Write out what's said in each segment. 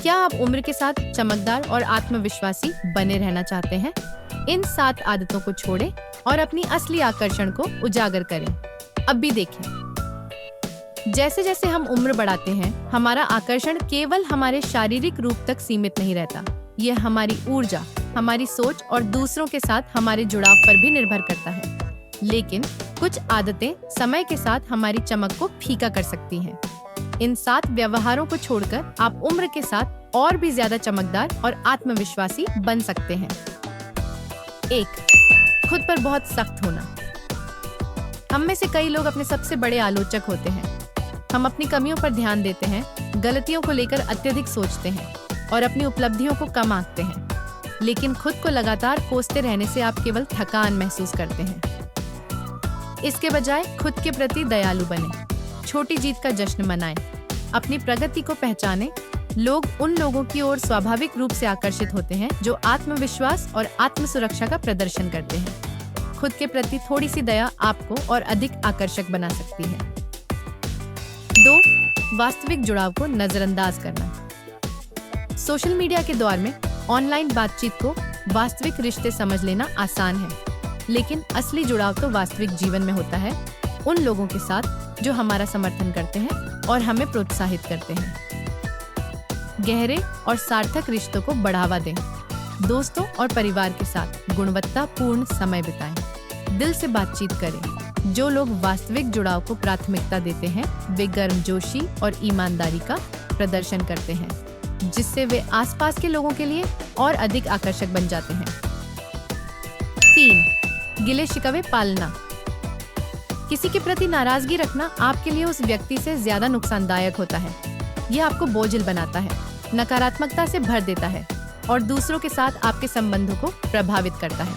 क्या आप उम्र के साथ चमकदार और आत्मविश्वासी बने रहना चाहते हैं? इन 7 आदतों को छोड़ें और अपनी असली आकर्षण को उजागर करें। अब भी देखें, जैसे जैसे हम उम्र बढ़ाते हैं, हमारा आकर्षण केवल हमारे शारीरिक रूप तक सीमित नहीं रहता। यह हमारी ऊर्जा, हमारी सोच और दूसरों के साथ हमारे जुड़ाव पर भी निर्भर करता है। लेकिन कुछ आदतें समय के साथ हमारी चमक को फीका कर सकती हैं। इन 7 व्यवहारों को छोड़कर आप उम्र के साथ और भी ज्यादा चमकदार और आत्मविश्वासी बन सकते हैं। 1. खुद पर बहुत सख्त होना। हम में से कई लोग अपने सबसे बड़े आलोचक होते हैं। हम अपनी कमियों पर ध्यान देते हैं, गलतियों को लेकर अत्यधिक सोचते हैं और अपनी उपलब्धियों को कम आंकते हैं। लेकिन खुद को लगातार कोसते रहने से आप केवल थकान महसूस करते हैं। इसके बजाय खुद के प्रति दयालु बने, छोटी जीत का जश्न मनाएं, अपनी प्रगति को पहचानें। लोग उन लोगों की ओर स्वाभाविक रूप से आकर्षित होते हैं जो आत्मविश्वास और आत्मसुरक्षा का प्रदर्शन करते हैं। खुद के प्रति थोड़ी सी दया आपको और अधिक आकर्षक बना सकती है। 2. वास्तविक जुड़ाव को नजरअंदाज करना। सोशल मीडिया के दौर में ऑनलाइन बातचीत को वास्तविक रिश्ते समझ लेना आसान है, लेकिन असली जुड़ाव तो वास्तविक जीवन में होता है, उन लोगों के साथ जो हमारा समर्थन करते हैं और हमें प्रोत्साहित करते हैं। गहरे और सार्थक रिश्तों को बढ़ावा दें। दोस्तों और परिवार के साथ गुणवत्तापूर्ण समय बिताएं। दिल से बातचीत करें। जो लोग वास्तविक जुड़ाव को प्राथमिकता देते हैं, वे गर्मजोशी और ईमानदारी का प्रदर्शन करते हैं, जिससे वे आसपास के लोगों के लिए और अधिक आकर्षक बन जाते हैं। 3. गिले शिकवे पालना। किसी के प्रति नाराजगी रखना आपके लिए उस व्यक्ति से ज्यादा नुकसानदायक होता है। यह आपको बोझिल बनाता है, नकारात्मकता से भर देता है और दूसरों के साथ आपके संबंधों को प्रभावित करता है।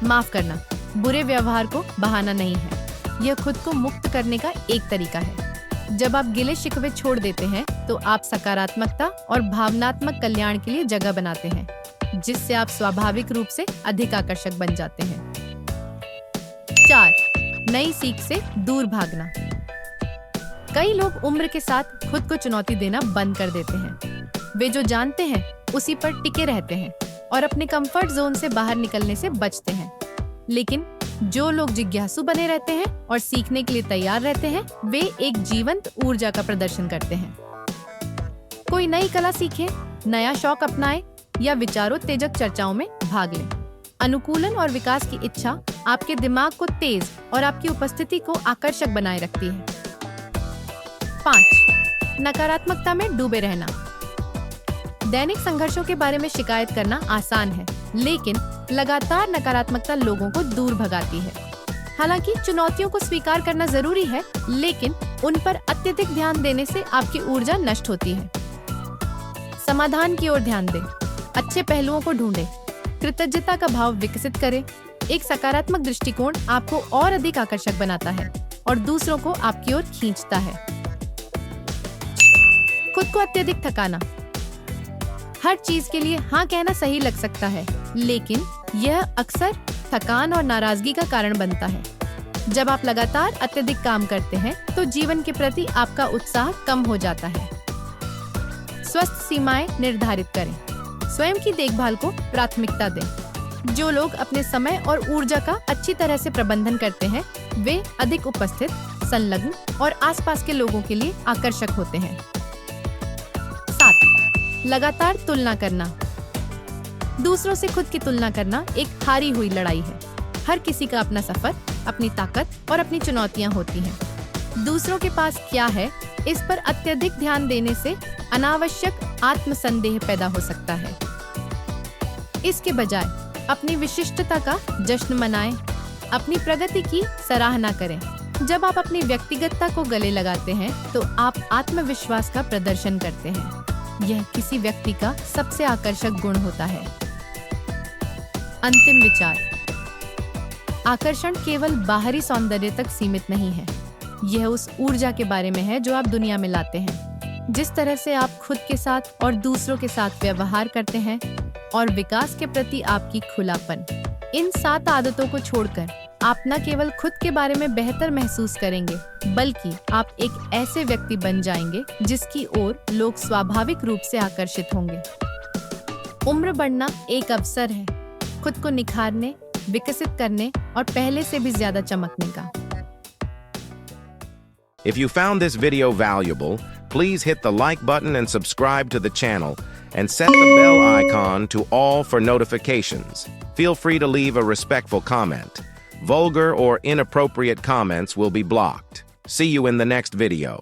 माफ करना बुरे व्यवहार को बहाना नहीं है, यह खुद को मुक्त करने का एक तरीका है। जब आप गिले शिकवे छोड़ देते हैं, तो आप सकारात्मकता और भावनात्मक कल्याण के लिए जगह बनाते हैं, जिससे आप स्वाभाविक रूप से अधिक आकर्षक बन जाते हैं। 4. नई सीख से दूर भागना। कई लोग उम्र के साथ खुद को चुनौती देना बंद कर देते हैं। वे जो जानते हैं उसी पर टिके रहते हैं और अपने कंफर्ट जोन से बाहर निकलने से बचते हैं। लेकिन जो लोग जिज्ञासु बने रहते हैं और सीखने के लिए तैयार रहते हैं, वे एक जीवंत ऊर्जा का प्रदर्शन करते हैं। कोई नई कला सीखे, नया शौक अपनाए या विचारोत्तेजक चर्चाओं में भाग लें। अनुकूलन और विकास की इच्छा आपके दिमाग को तेज और आपकी उपस्थिति को आकर्षक बनाए रखती है। 5. नकारात्मकता में डूबे रहना। दैनिक संघर्षों के बारे में शिकायत करना आसान है, लेकिन लगातार नकारात्मकता लोगों को दूर भगाती है। हालांकि चुनौतियों को स्वीकार करना जरूरी है, लेकिन उन पर अत्यधिक ध्यान देने से आपकी ऊर्जा नष्ट होती है। समाधान की ओर ध्यान दें, अच्छे पहलुओं को ढूंढें, कृतज्ञता का भाव विकसित करें। एक सकारात्मक दृष्टिकोण आपको और अधिक आकर्षक बनाता है और दूसरों को आपकी ओर खींचता है। खुद को अत्यधिक थकाना। हर चीज के लिए हाँ कहना सही लग सकता है, लेकिन यह अक्सर थकान और नाराजगी का कारण बनता है। जब आप लगातार अत्यधिक काम करते हैं, तो जीवन के प्रति आपका उत्साह कम हो जाता है। स्वस्थ सीमाएं निर्धारित करें। स्वयं की देखभाल को प्राथमिकता दें। जो लोग अपने समय और ऊर्जा का अच्छी तरह से प्रबंधन करते हैं, वे अधिक उपस्थित, संलग्न और आसपास के लोगों के लिए आकर्षक होते हैं। 7. लगातार तुलना करना। दूसरों से खुद की तुलना करना एक हारी हुई लड़ाई है। हर किसी का अपना सफर, अपनी ताकत और अपनी चुनौतियां होती हैं। दूसरों के पास क्या है, इस पर अत्यधिक ध्यान देने से अनावश्यक आत्मसंदेह पैदा हो सकता है। इसके बजाय अपनी विशिष्टता का जश्न मनाएं, अपनी प्रगति की सराहना करें। जब आप अपनी व्यक्तिगतता को गले लगाते हैं, तो आप आत्मविश्वास का प्रदर्शन करते हैं। यह किसी व्यक्ति का सबसे आकर्षक गुण होता है। अंतिम विचार। आकर्षण केवल बाहरी सौंदर्य तक सीमित नहीं है। यह उस ऊर्जा के बारे में है जो आप दुनिया में लाते हैं। जिस तरह से आप खुद के साथ और दूसरों के साथ व्यवहार करते हैं और विकास के प्रति आपकी खुलापन, इन 7 आदतों को छोड़कर आप न केवल खुद के बारे में बेहतर महसूस करेंगे, बल्कि आप एक ऐसे व्यक्ति बन जाएंगे जिसकी ओर लोग स्वाभाविक रूप से आकर्षित होंगे। उम्र बढ़ना एक अवसर है, खुद को निखारने, विकसित करने और पहले से भी ज्यादा चमकने का। If you found this video valuable, please hit the like button and subscribe to the channel and set the bell icon to all for notifications. Feel free to leave a respectful comment. Vulgar or inappropriate comments will be blocked. See you in the next video.